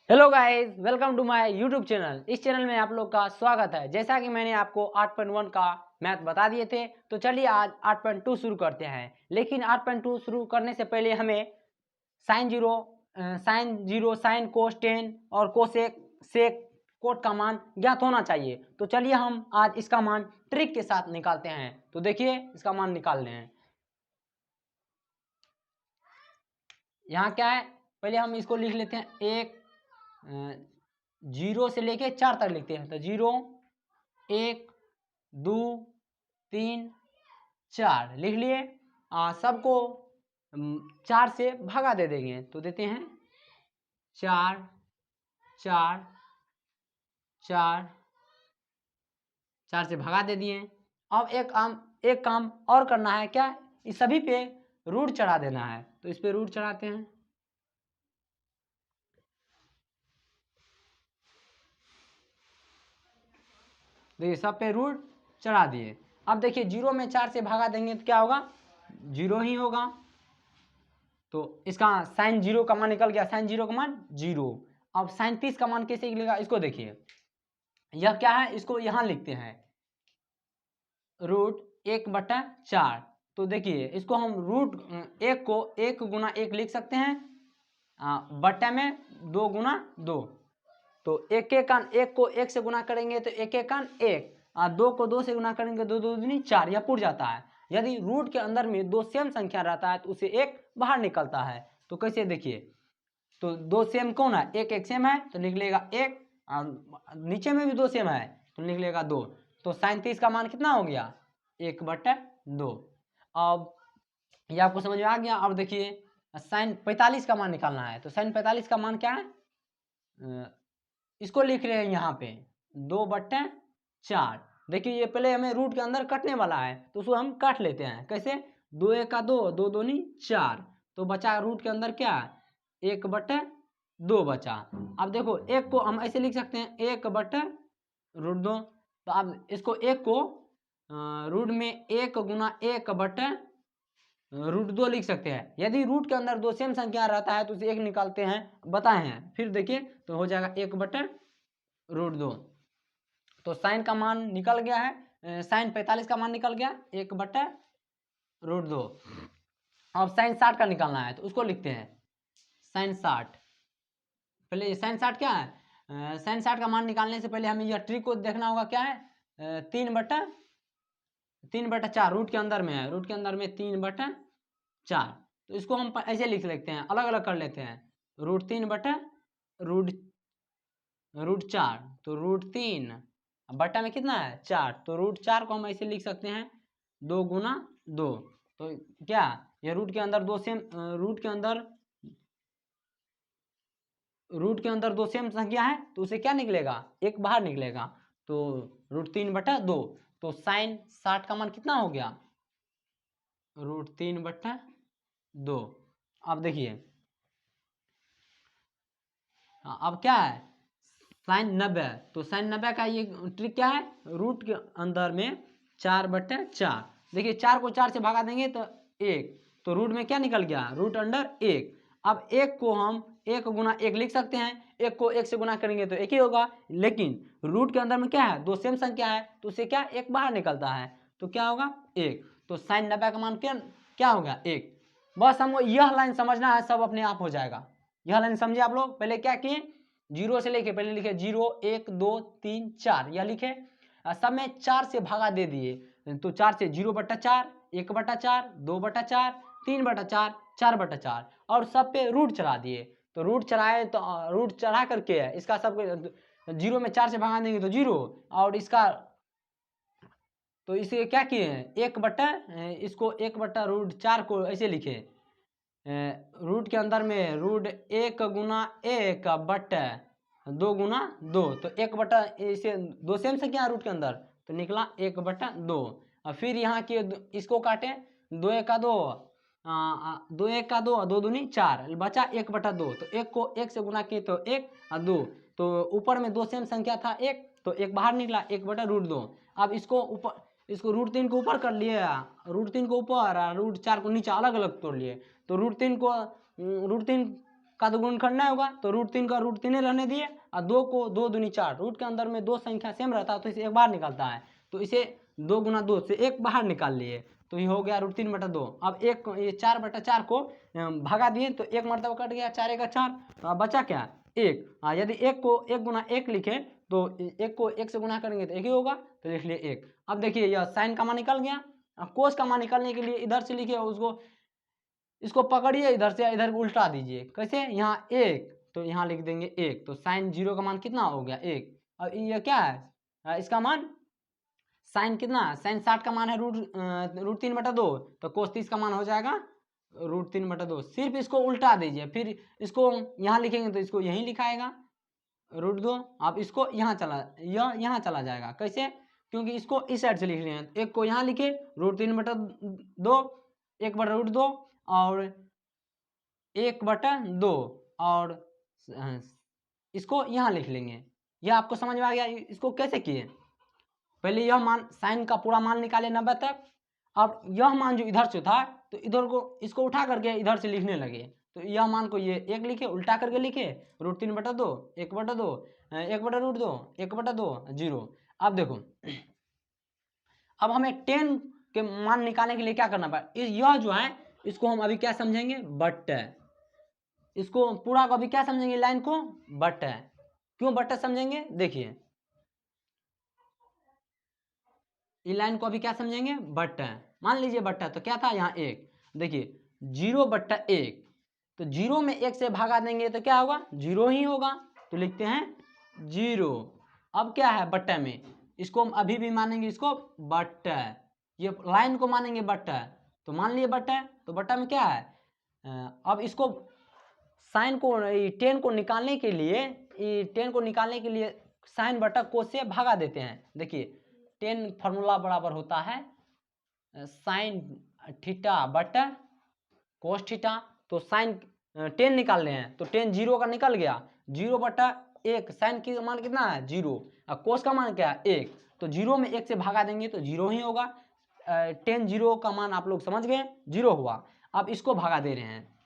Hello guys, welcome to my YouTube channel. इस channel में आप लोग का स्वागत है। जैसा कि मैंने आपको 8.1 का मैथ बता दिए थे, तो चलिए आज 8.2 शुरू करते हैं। लेकिन 8.2 शुरू करने से पहले हमें साइन जीरो, साइन कोस 10 और कोसेक सेक कोट का मान ज्ञात होना चाहिए। तो चलिए हम आज इसका मान ट्रिक के साथ निकालते हैं। तो देखिए इसका मान निकाल रहे हैं। यहाँ क्या है, पहले हम इसको लिख लेते हैं। एक 0 से लेके 4 तक लिखते हैं। तो 0 1 2 3 4 लिख लिए। सबको 4 से भागा दे देंगे। तो देते हैं 4 4 4 4 से भगा दे दिए। अब एक काम और करना है। क्या, इस सभी पे रूट चढ़ा देना है। तो इस पे रूट चढ़ाते हैं। देखिए सब पे रूट चढ़ा दिए। अब देखिए 0 में 4 से भागा देंगे तो क्या होगा, 0 ही होगा। तो इसका साइन 0 का मान निकल गया। साइन 0 का मान 0। अब साइन 30 का मान कैसे निकलेगा, इसको देखिए। यह क्या है, इसको यहां लिखते हैं रूट 1/4। तो देखिए इसको हम रूट 1 को 1 गुना 1 लिख सकते हैं, बट्टा में 2 गुना 2। तो एक को 1 से गुना करेंगे तो एक 1, 2 को 2 से गुना करेंगे 2 2 दूनी 4, यह पुर जाता है। यदि रूट के अंदर में 2 सेम संख्या रहता है तो उसे 1 बाहर निकलता है। तो कैसे, देखिए। तो 2 सेम कौन है, 1 सेम है तो लिख लेगा 1, नीचे में भी 2 सेम है तो लिख लेगा 2। तो साइन 30 का मान कितना हो गया, 1/2। अब ये आपको समझ में आ गया। अब देखिए साइन 45 का मान निकालना है। तो साइन 45 का मान क्या है, इसको लिख रहे हैं यहाँ पे 2/4। देखिए ये पहले हमें रूट के अंदर कटने वाला है तो उसको हम काट लेते हैं। कैसे, 2 1 का 2, 2 2 नी 4। तो बचा रूट के अंदर क्या, 1/2 बचा। अब देखो एक को हम ऐसे लिख सकते हैं 1/√2। तो अब इसको एक को रूट में 1 गुना 1/√2 लिख सकते हैं। यदि रूट के अंदर 2 सेम संख्या रहता है तो उसे 1 निकालते हैं, बताए हैं। फिर देखिए तो हो जाएगा 1/√2। तो साइन का मान निकल गया है, साइन 45 का मान निकल गया 1/√2। अब साइन 60 का निकालना है तो उसको लिखते हैं साइन 60। पहले साइन 60 क्या है, साइन 60 का मान निकालने से पहले हमें यह ट्रिक को देखना होगा। क्या है, 3/4 रूट के अंदर में है। रूट के अंदर में 3/4। तो इसको हम ऐसे लिख लेते हैं, अलग अलग कर लेते हैं। √3/√4। तो √3 बट्टा में कितना है 4। तो √4 को हम ऐसे लिख सकते हैं 2 गुना 2। तो क्या, ये रूट के अंदर 2 सेम संख्या है तो उसे क्या निकलेगा, 1 बाहर निकलेगा। तो √3/2। तो साइन 60 का मान कितना हो गया, √3/2। अब देखिए अब क्या है, साइन 90। तो साइन 90 का ये ट्रिक क्या है, रूट के अंदर में 4/4। देखिए 4 को 4 से भगा देंगे तो 1। तो रूट में क्या निकल गया, √1। अब 1 को हम 1 गुना 1 लिख सकते हैं। 1 को 1 से गुना करेंगे तो 1 ही होगा। लेकिन रूट के अंदर में क्या है, 2 सेम संख्या है तो उसे क्या 1 बाहर निकलता है। तो क्या होगा 1। तो साइन 90 का मान क्या हो गया 1। बस हमको यह लाइन समझना है, सब अपने आप हो जाएगा। यह लाइन समझे आप लोग। पहले क्या किए, 0 से लेके पहले लिखे 0 1 2 3 4, यह लिखे। सब में 4 से भागा दे दिए। तो 4 से 0/4, 1/4, 2/4, 3/4, 4/4 और सब पे रूट चढ़ा दिए। तो रूट चढ़ाए तो रूट चढ़ा करके इसका सब 0 में 4 से भगा देंगे तो 0। और इसका तो इसे क्या किए, इसको 1/√4 को ऐसे लिखे, रूट के अंदर में रूट 1 गुना 1 बट्टे 2 गुना 2। तो 1 इसे 2 सेम संख्या रूट के अंदर तो निकला 1/2। और फिर यहाँ के इसको काटे, 2 1 का 2, 2 1 का 2, 2 दूनी 4 बचा 1/2। तो 1 को 1 से गुना किए तो 1 और 2। तो ऊपर में 2 सेम संख्या था 1 तो 1 बाहर निकला 1/√2। अब इसको √3 को ऊपर कर लिए, √3 को ऊपर और √4 को नीचे अलग अलग तोड़ लिए। तो √3 का तो गुणनखंड नहीं होगा, तो √3 का √3 रहने दिए और 2 को 2 दूनी 4, रूट के अंदर में दो संख्या सेम रहता है तो इसे एक बार निकालता है, तो इसे 2 गुना 2 से एक बाहर निकाल लिए, तो ये हो गया √3/2। अब एक ये 4/4 को भगा दिए तो एक मरतबा कट गया, 4 × 4, तो अब बचा क्या, 1। यदि 1 को 1 गुना 1 लिखे तो 1 को 1 से गुना करेंगे तो 1 ही होगा, तो लिख लिए 1। अब देखिए यह साइन का मान निकल गया। कोस का मान निकालने के लिए इधर से लिखिए, उसको इसको पकड़िए इधर से इधर उल्टा दीजिए, कैसे, यहाँ 1 तो यहाँ लिख देंगे 1, तो साइन 0 का मान कितना हो गया 1। अब ये क्या है, इसका मान साइन कितना, साइन 60 का मान है √3/2, तो कोस 30 का मान हो जाएगा √3/2। सिर्फ इसको उल्टा दीजिए, फिर इसको यहाँ लिखेंगे तो इसको यहीं लिखाएगा √2। अब इसको यहाँ यहाँ चला जाएगा, कैसे, क्योंकि इसको इस साइड से लिख रहे हैं, एक को यहाँ लिखे √3/2, 1/√2 और 1/2 और इसको यहाँ लिख लेंगे। यह आपको समझ में आ गया। इसको कैसे किए, पहले यह मान साइन का पूरा मान निकाले 90 तक, अब यह मान जो इधर से था तो इधर को इसको उठा करके इधर से लिखने लगे, तो यह मान को ये 1 लिखे, उल्टा करके लिखे √3/2, 1/2, 1/√2, 1/2, 0। अब देखो, अब हमें 10 के मान निकालने के लिए क्या करना पड़ा, यह जो है इसको हम अभी क्या समझेंगे, बट, इसको पूरा को अभी क्या समझेंगे, लाइन को बट। क्यों बट समझेंगे, देखिए इस लाइन को अभी क्या समझेंगे, बट। मान लीजिए बट तो क्या था यहाँ 1, देखिए 0/1, तो 0 में 1 से भागा देंगे तो क्या होगा, 0 ही होगा, तो लिखते हैं 0। अब क्या है बट्टे में, इसको हम अभी भी मानेंगे इसको बट, ये लाइन को मानेंगे बट, तो मान लिए बट है, तो बट्टा में क्या है, अब इसको साइन को 10 को निकालने के लिए 10 को निकालने के लिए साइन बटा कोस से भागा देते हैं। देखिए 10 फार्मूला बराबर होता है साइन थीटा बटा कोस थीटा, तो साइन 10 निकाल रहे हैं तो 10 0 का निकल गया, 0/1, साइन की मान कितना है 0 और कोस का मान क्या है 1, तो 0 में 1 से भागा देंगे तो 0 ही होगा। 10 0 का मान आप लोग समझ गए, 0 हुआ। अब इसको भागा दे रहे हैं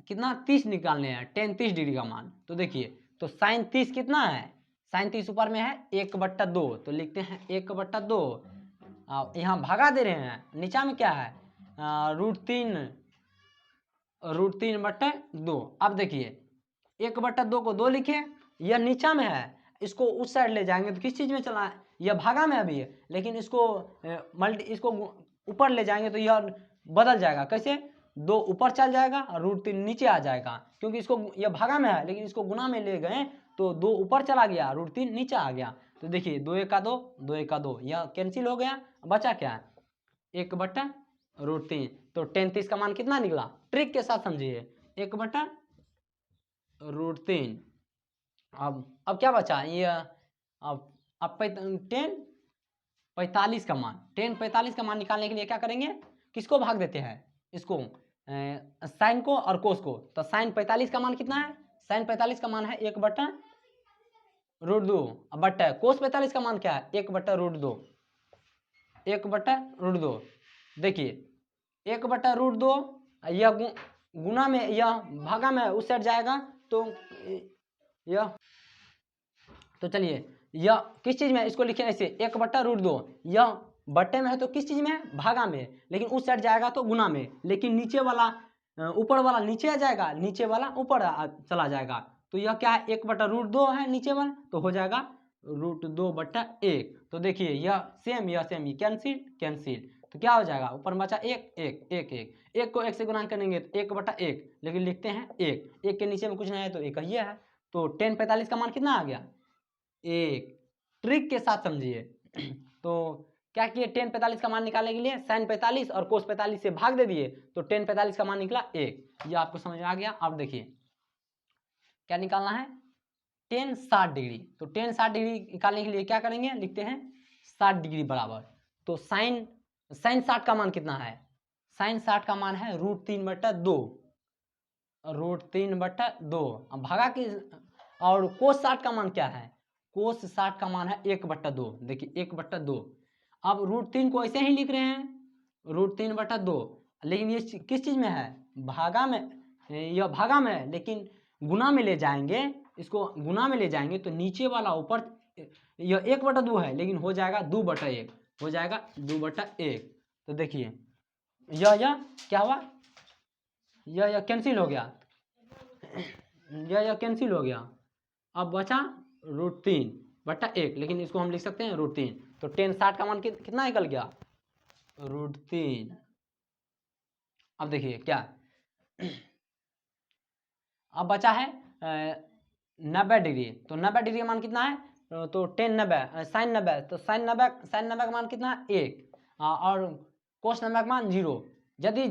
कितना 30 निकालने हैं, 10 30 डिग्री का मान, तो देखिए तो साइन 30 कितना है, साइन 30 ऊपर में है 1/2, तो लिखते हैं 1/2, यहाँ भागा दे रहे हैं, नीचा में क्या है √3/2। अब देखिए 1/2 को 2 लिखे, यह नीचा में है, इसको उस साइड ले जाएंगे तो किस चीज में चला है, यह भागा में अभी है, लेकिन इसको इसको ऊपर ले जाएंगे तो यह बदल जाएगा, कैसे 2 ऊपर चल जाएगा और √3 नीचे आ जाएगा, क्योंकि इसको यह भागा में है लेकिन इसको गुना में ले गए तो 2 ऊपर चला गया, √3 नीचे आ गया, तो देखिए 2 1 2, 2 1 2, यह कैंसिल हो गया, बचा क्या है 1/√3, तो 10 30 का मान कितना निकला, ट्रिक के साथ समझिए 1/√3। अब क्या बचा ये, अब 10 45 का मान, 10 45 का मान निकालने के लिए क्या करेंगे, किसको भाग देते हैं, इसको साइन को और कोस को, तो साइन 45 का मान कितना है, साइन 45 का मान है 1/√2, बट कोस 45 का मान क्या है 1/√2, 1/√2। देखिए 1/√2, यह गुना में यह भागा में उस साइड जाएगा, तो यह, तो चलिए यह किस चीज में, इसको लिखे ऐसे 1/√2, यह बट्टे में है तो किस चीज में है, भागा में, लेकिन उस साइड जाएगा तो गुना में, लेकिन नीचे वाला ऊपर वाला नीचे आ जाएगा, नीचे वाला ऊपर चला जाएगा, तो यह क्या है 1/√2 है नीचे वाला, तो हो जाएगा √2/1। तो देखिए यह सेम कैंसिल कैंसिल, तो क्या हो जाएगा, ऊपर बचा 1 1 1 1, 1 को 1 से गुना करेंगे तो 1/1, लेकिन लिखते हैं 1 के नीचे में कुछ नहीं है तो 1 ही है, तो 10 45 का मान कितना आ गया 1। ट्रिक के साथ समझिए। तो क्या किए 10 45 का मान निकालने के लिए साइन 45 और कोस 45 से भाग दे दिए, तो 10 45 का मान निकला 1। ये आपको समझ में आ गया। अब देखिए क्या निकालना है 10 60 डिग्री, तो 10 60 डिग्री निकालने के लिए क्या करेंगे, लिखते हैं 60 डिग्री बराबर, तो साइन 60 का मान कितना है, साइन 60 का मान है √3/2, √3/2। अब भागा की, और कोस 60 का मान क्या है, कोस 60 का मान है 1/2, देखिए 1/2। अब √3 को ऐसे ही लिख रहे हैं √3/2, लेकिन ये किस चीज में है, भागा में, यह भागा में है, लेकिन गुना में ले जाएंगे, इसको गुना में ले जाएंगे तो नीचे वाला ऊपर, यह 1/2 है लेकिन हो जाएगा 2/1, हो जाएगा 2/1। तो देखिए यह क्या हुआ, यह कैंसिल हो गया, यह कैंसिल हो गया। अब बचा √3/1, लेकिन इसको हम लिख सकते हैं √3। तो 10/60 का मान कितना निकल गया, √3। अब देखिए क्या, अब बचा है 90 डिग्री। तो 90 डिग्री का मान कितना है, तो 10/90 sin 90, तो sin 90 का मान कितना है 1, और cos 90 का मान 0। यदि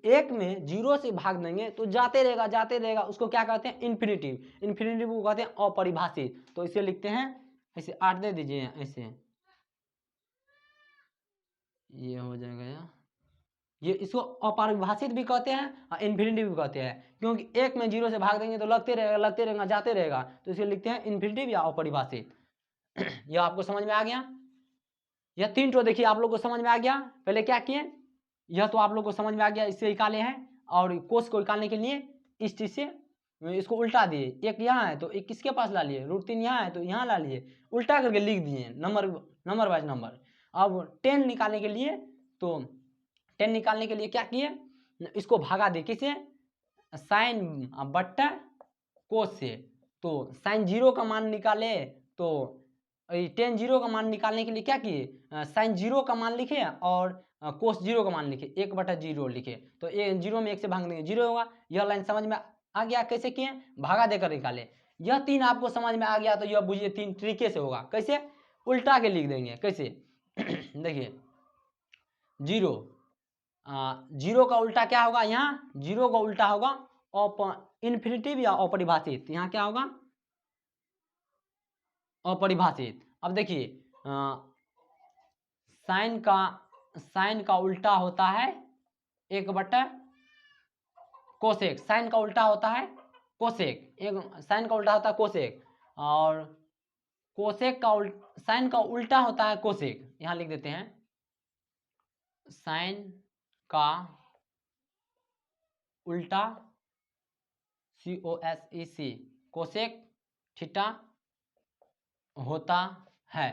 1 में 0 से भाग देंगे तो जाते रहेगा जाते रहेगा, उसको क्या कहते हैं, इन्फिनिटिव। इन्फिनिटिव को कहते हैं अपरिभाषित। तो इसे लिखते हैं ऐसे, 8 दे दीजिए ऐसे, ये हो जाएगा यार, ये इसको अपरिभाषित भी कहते हैं और इन्फिनिटिव भी कहते हैं, क्योंकि 1 में 0 से भाग देंगे तो लगते रहेगा जाते रहेगा, तो इसे लिखते हैं इन्फिनिटिव या अपरिभाषित। यह आपको समझ में आ गया। यह 3 तो देखिए आप लोग को समझ में आ गया। पहले क्या किए, यह तो आप लोग को समझ में आ गया, इससे निकाले हैं, और कोस को निकालने के लिए इस चीज से इसको उल्टा दिए, एक यहाँ है तो एक किसके पास ला लिए, √3 यहाँ है तो यहाँ ला लिए, उल्टा करके लिख दिए नंबर वाइज नंबर। अब 10 निकालने के लिए, तो 10 निकालने के लिए क्या किए, इसको भागा दे किसे, साइन बट्टा कोस से। तो साइन 0 का मान निकाले, तो 10 0 का मान निकालने के लिए क्या किए, साइन 0 का मान लिखे और कोस 0 का मान लिखे, 1/0 लिखे। तो 0 में 1 से भाग देंगे 0 होगा। यह लाइन समझ में आ गया, कैसे किए, भागा देकर निकाले। यह 3 आपको समझ में आ गया तो यह बुझिए 3 तरीके से होगा। कैसे, उल्टा के लिख देंगे, कैसे देखिए 0 का उल्टा क्या होगा, यहाँ 0 का उल्टा होगा इन्फिनिटिव या अपरिभाषित, यहाँ क्या होगा, अपरिभाषित। अब देखिए साइन का उल्टा होता है 1/, कोसेक, साइन का उल्टा होता है कोसेक, साइन का उल्टा होता है कोसेक, और कोसेक का साइन का उल्टा होता है कोसेक। यहाँ लिख देते हैं साइन का उल्टा COSEC, कोसेक थीटा होता है।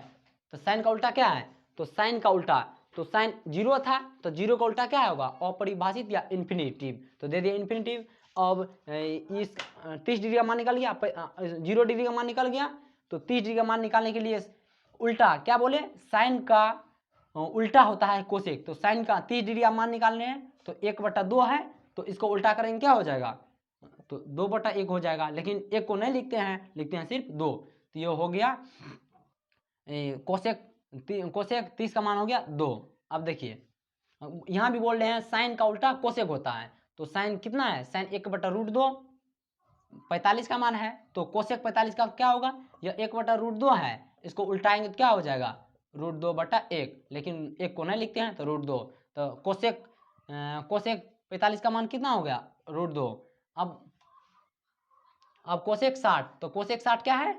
तो साइन का उल्टा क्या है, तो साइन का उल्टा, तो साइन 0 था तो 0 का उल्टा क्या होगा, अपरिभाषित या इन्फिनिटिव। तो दे दिया इन्फिनिटिव। अब इस 30 डिग्री का मान निकल गया, 0 डिग्री का मान निकल गया, तो 30 डिग्री का मान निकालने के लिए उल्टा क्या बोले, साइन का उल्टा होता है कोसेक। तो साइन का 30 डिग्री का मान निकालने हैं तो 1/2 है, तो इसको उल्टा करेंगे क्या हो जाएगा, तो 2/1 हो जाएगा। लेकिन 1 को नहीं लिखते हैं, लिखते हैं सिर्फ 2। तो ये हो गया कोसेक 30 का मान हो गया 2। अब देखिए यहाँ भी बोल रहे हैं साइन का उल्टा कोसेक होता है, तो साइन कितना है, साइन 1/√2 45 का मान है, तो कोसेक 45 का क्या होगा, यह 1/√2 है, इसको उल्टाएंगे तो क्या हो जाएगा, √2/1, लेकिन 1 को नहीं लिखते हैं तो √2। तो कोसेक 45 का मान कितना हो गया, √2। अब कोसेक 60, तो कोसेक 60 क्या है,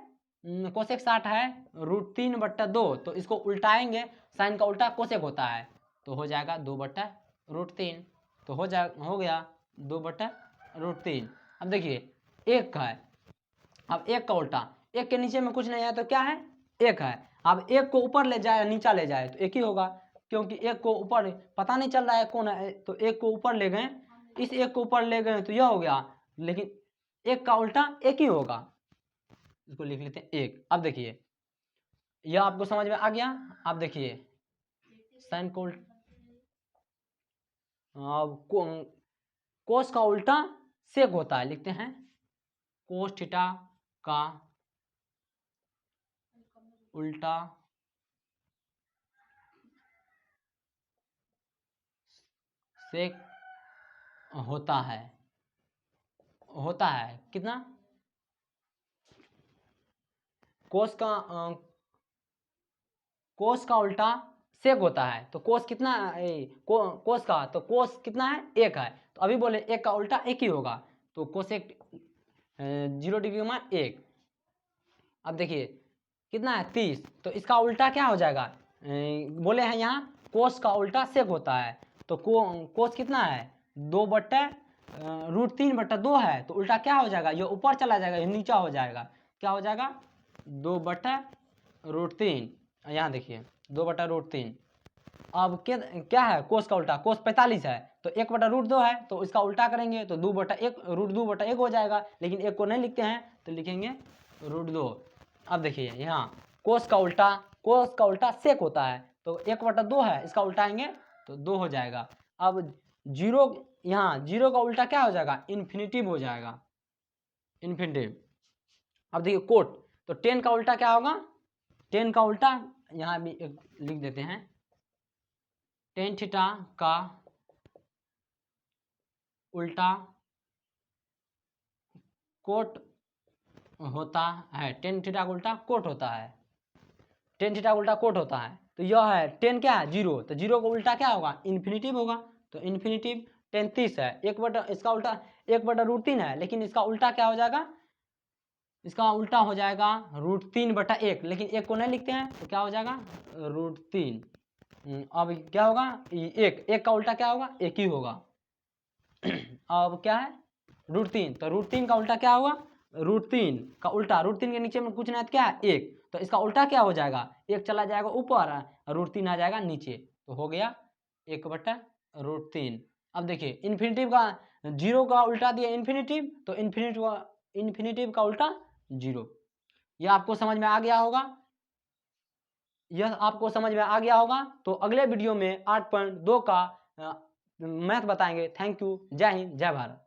कोसेक 60 है √3/2, तो इसको उल्टाएंगे, साइन का उल्टा कोसेक होता है, तो हो जाएगा 2/√3। तो हो गया 2/√3। अब देखिए 1 है, अब 1 का उल्टा, 1 के नीचे में कुछ नहीं है तो क्या है, 1 है। अब 1 को ऊपर ले जाए नीचा ले जाए तो 1 ही होगा, क्योंकि 1 को ऊपर पता नहीं चल रहा है कौन है, तो 1 को ऊपर ले गए, इस 1 को ऊपर ले गए तो यह हो गया, लेकिन 1 का उल्टा 1 ही होगा, इसको लिख लेते हैं 1। अब देखिए यह आपको समझ में आ गया। अब देखिए साइन को कोस का उल्टा सेक होता है, लिखते हैं कोस थीटा का उल्टा सेक होता है कितना, कोस का उल्टा सेक होता है, तो कोस कितना कोस का, तो कोस कितना है, 1 है, तो अभी बोले 1 का उल्टा 1 ही होगा, तो कोसेक 0 डिग्री का मान 1। अब देखिए कितना है 30, तो इसका उल्टा क्या हो जाएगा, बोले हैं यहाँ कोस का उल्टा सेक होता है, तो कोस कितना है 2/, √3/2 है तो उल्टा क्या हो जाएगा, ये ऊपर चला जाएगा, ये नीचा हो जाएगा, क्या हो जाएगा 2/√3। यहाँ देखिए 2/√3। अब क्या है कोस का उल्टा, कोस 45 है तो 1/√2 है तो इसका उल्टा करेंगे तो 2/1 √2/1 हो जाएगा, लेकिन एक को नहीं लिखते हैं तो लिखेंगे √2। अब देखिए यहाँ कोस का उल्टा सेक होता है तो 1/2 है, इसका उल्टाएंगे तो 2 हो जाएगा। अब जीरो, यहाँ जीरो का उल्टा क्या हो जाएगा, इन्फिनिटिव हो जाएगा, इन्फिनिटिव। अब देखिए कोट, तो 10 का उल्टा क्या होगा, 10 का उल्टा यहाँ भी एक लिख देते हैं, tan थीटा का उल्टा कोट होता है, tan थीटा का उल्टा कोट होता है, tan थीटा का उल्टा कोट होता है। तो यह है 10 क्या है 0, तो 0 का उल्टा क्या होगा, इन्फिनिटिव होगा, तो इन्फिनिटिव 10 30 है, इसका उल्टा 1/√3 है, लेकिन इसका उल्टा क्या हो जाएगा, इसका उल्टा हो जाएगा √3/1, लेकिन एक को नहीं लिखते हैं तो क्या हो जाएगा √3। अब क्या होगा, एक का उल्टा क्या होगा, एक ही होगा। अब क्या है √3, तो √3 का उल्टा क्या होगा, √3 का उल्टा, √3 के नीचे में कुछ नहीं है तो क्या है 1, तो इसका उल्टा क्या हो जाएगा, 1 चला जाएगा ऊपर, √3 आ जाएगा नीचे, तो हो गया 1/√3। अब देखिए इन्फिनिटिव का, 0 का उल्टा दिया इन्फिनिटिव, तो इन्फिनिटिव का उल्टा 0। यह आपको समझ में आ गया होगा, तो अगले वीडियो में 8.2 का मैथ बताएंगे। थैंक यू, जय हिंद, जय भारत।